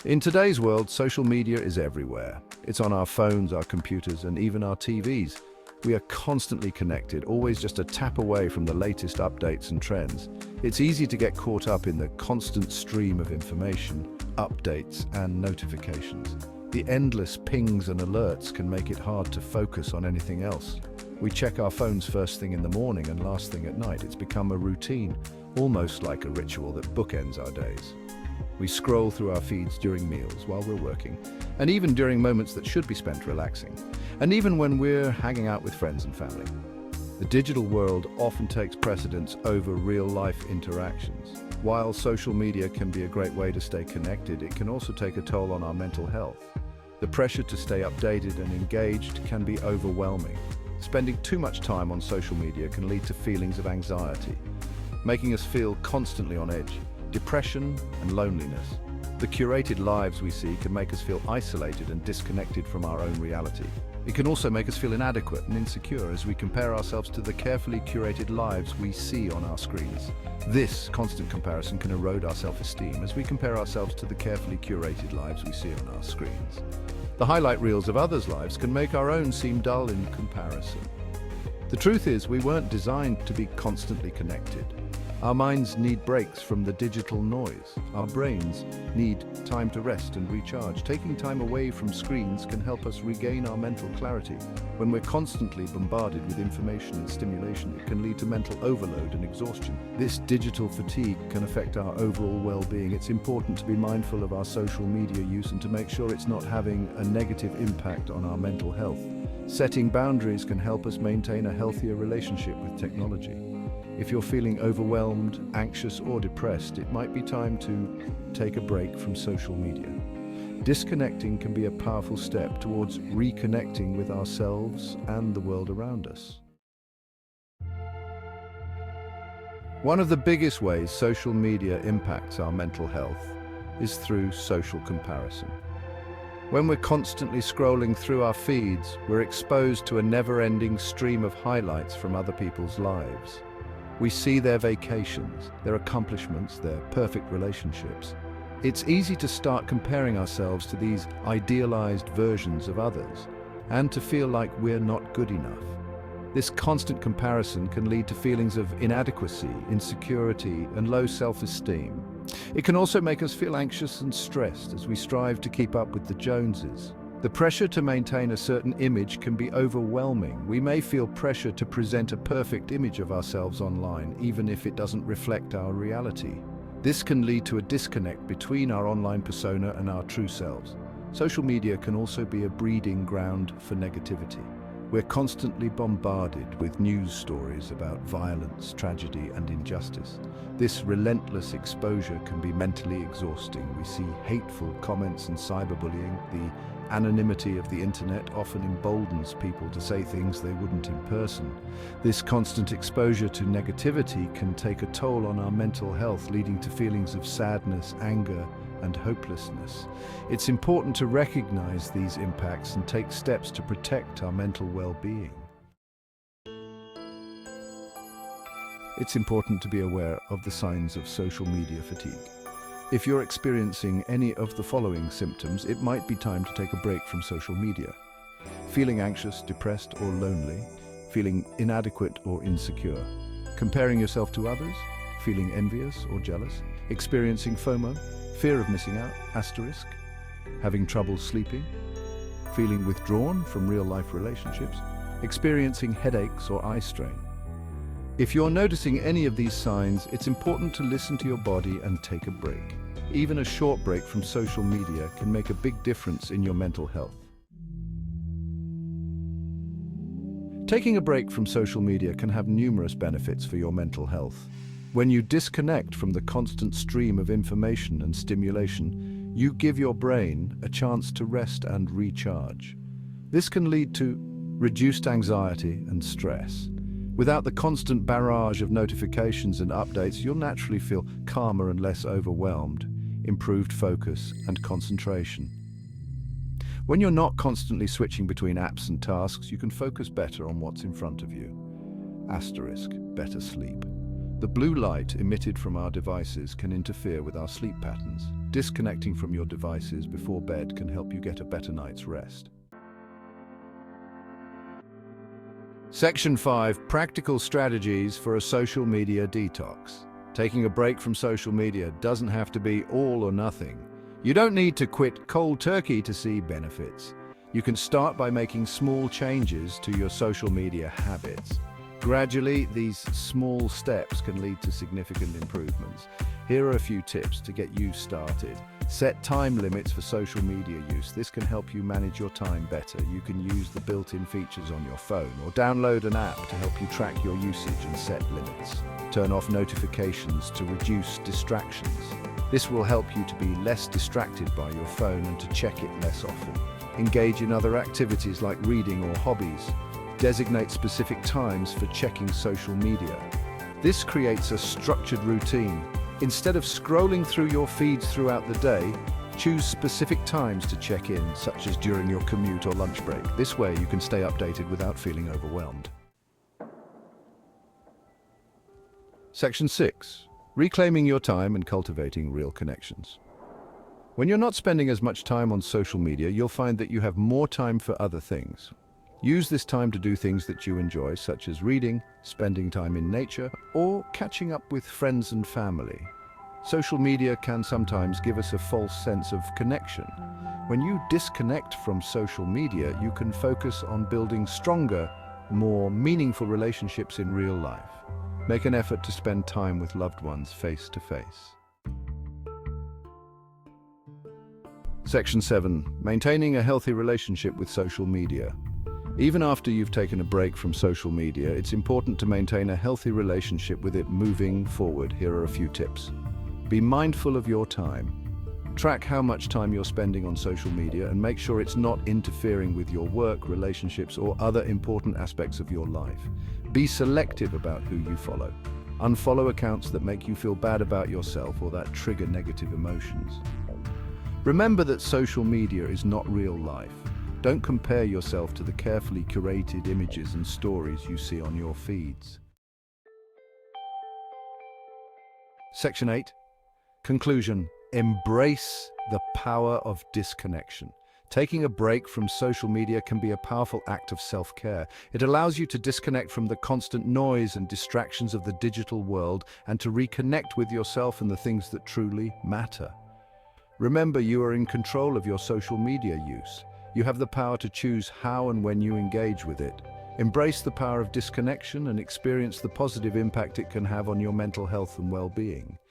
In today's world, social media is everywhere. It's on our phones, our computers, and even our TVs. We are constantly connected, always just a tap away from the latest updates and trends. It's easy to get caught up in the constant stream of information, updates, and notifications. The endless pings and alerts can make it hard to focus on anything else. We check our phones first thing in the morning and last thing at night. It's become a routine, almost like a ritual that bookends our days. We scroll through our feeds during meals, while we're working, and even during moments that should be spent relaxing, and even when we're hanging out with friends and family. The digital world often takes precedence over real-life interactions. While social media can be a great way to stay connected, it can also take a toll on our mental health. The pressure to stay updated and engaged can be overwhelming. Spending too much time on social media can lead to feelings of anxiety, making us feel constantly on edge. Depression and loneliness. The curated lives we see can make us feel isolated and disconnected from our own reality. It can also make us feel inadequate and insecure as we compare ourselves to the carefully curated lives we see on our screens. This constant comparison can erode our self-esteem as we compare ourselves to the carefully curated lives we see on our screens. The highlight reels of others' lives can make our own seem dull in comparison. The truth is, we weren't designed to be constantly connected. Our minds need breaks from the digital noise. Our brains need time to rest and recharge. Taking time away from screens can help us regain our mental clarity. When we're constantly bombarded with information and stimulation, it can lead to mental overload and exhaustion. This digital fatigue can affect our overall well-being. It's important to be mindful of our social media use and to make sure it's not having a negative impact on our mental health. Setting boundaries can help us maintain a healthier relationship with technology. If you're feeling overwhelmed, anxious, or depressed, it might be time to take a break from social media. Disconnecting can be a powerful step towards reconnecting with ourselves and the world around us. One of the biggest ways social media impacts our mental health is through social comparison. When we're constantly scrolling through our feeds, we're exposed to a never-ending stream of highlights from other people's lives. We see their vacations, their accomplishments, their perfect relationships. It's easy to start comparing ourselves to these idealized versions of others and to feel like we're not good enough. This constant comparison can lead to feelings of inadequacy, insecurity, and low self-esteem. It can also make us feel anxious and stressed as we strive to keep up with the Joneses. The pressure to maintain a certain image can be overwhelming. We may feel pressure to present a perfect image of ourselves online, even if it doesn't reflect our reality. This can lead to a disconnect between our online persona and our true selves. Social media can also be a breeding ground for negativity. We're constantly bombarded with news stories about violence, tragedy, and injustice. This relentless exposure can be mentally exhausting. We see hateful comments and cyberbullying. The anonymity of the internet often emboldens people to say things they wouldn't in person. This constant exposure to negativity can take a toll on our mental health, leading to feelings of sadness, anger, and hopelessness. It's important to recognize these impacts and take steps to protect our mental well-being. It's important to be aware of the signs of social media fatigue. If you're experiencing any of the following symptoms, it might be time to take a break from social media. Feeling anxious, depressed, or lonely, feeling inadequate or insecure, comparing yourself to others, feeling envious or jealous, experiencing FOMO, fear of missing out, asterisk, having trouble sleeping, feeling withdrawn from real-life relationships, experiencing headaches or eye strain. If you're noticing any of these signs, it's important to listen to your body and take a break. Even a short break from social media can make a big difference in your mental health. Taking a break from social media can have numerous benefits for your mental health. When you disconnect from the constant stream of information and stimulation, you give your brain a chance to rest and recharge. This can lead to reduced anxiety and stress. Without the constant barrage of notifications and updates, you'll naturally feel calmer and less overwhelmed, improved focus and concentration. When you're not constantly switching between apps and tasks, you can focus better on what's in front of you. Asterisk, better sleep. The blue light emitted from our devices can interfere with our sleep patterns. disconnecting from your devices before bed can help you get a better night's rest. Section 5. Practical strategies for a social media detox. Taking a break from social media doesn't have to be all or nothing. You don't need to quit cold turkey to see benefits. You can start by making small changes to your social media habits. Gradually, these small steps can lead to significant improvements. Here are a few tips to get you started. Set time limits for social media use. This can help you manage your time better. You can use the built-in features on your phone or download an app to help you track your usage and set limits. Turn off notifications to reduce distractions. This will help you to be less distracted by your phone and to check it less often. Engage in other activities like reading or hobbies. Designate specific times for checking social media. This creates a structured routine. Instead of scrolling through your feeds throughout the day, choose specific times to check in, such as during your commute or lunch break. This way you can stay updated without feeling overwhelmed. Section 6. Reclaiming your time and cultivating real connections. When you're not spending as much time on social media, you'll find that you have more time for other things. Use this time to do things that you enjoy, such as reading, spending time in nature, or catching up with friends and family. Social media can sometimes give us a false sense of connection. When you disconnect from social media, you can focus on building stronger, more meaningful relationships in real life. Make an effort to spend time with loved ones face to face. Section 7. Maintaining a healthy relationship with social media. Even after you've taken a break from social media, it's important to maintain a healthy relationship with it moving forward. Here are a few tips. Be mindful of your time. Track how much time you're spending on social media and make sure it's not interfering with your work, relationships, or other important aspects of your life. Be selective about who you follow. Unfollow accounts that make you feel bad about yourself or that trigger negative emotions. Remember that social media is not real life. Don't compare yourself to the carefully curated images and stories you see on your feeds. Section 8. Conclusion. Embrace the power of disconnection. Taking a break from social media can be a powerful act of self-care. It allows you to disconnect from the constant noise and distractions of the digital world and to reconnect with yourself and the things that truly matter. Remember, you are in control of your social media use. You have the power to choose how and when you engage with it. Embrace the power of disconnection and experience the positive impact it can have on your mental health and well-being.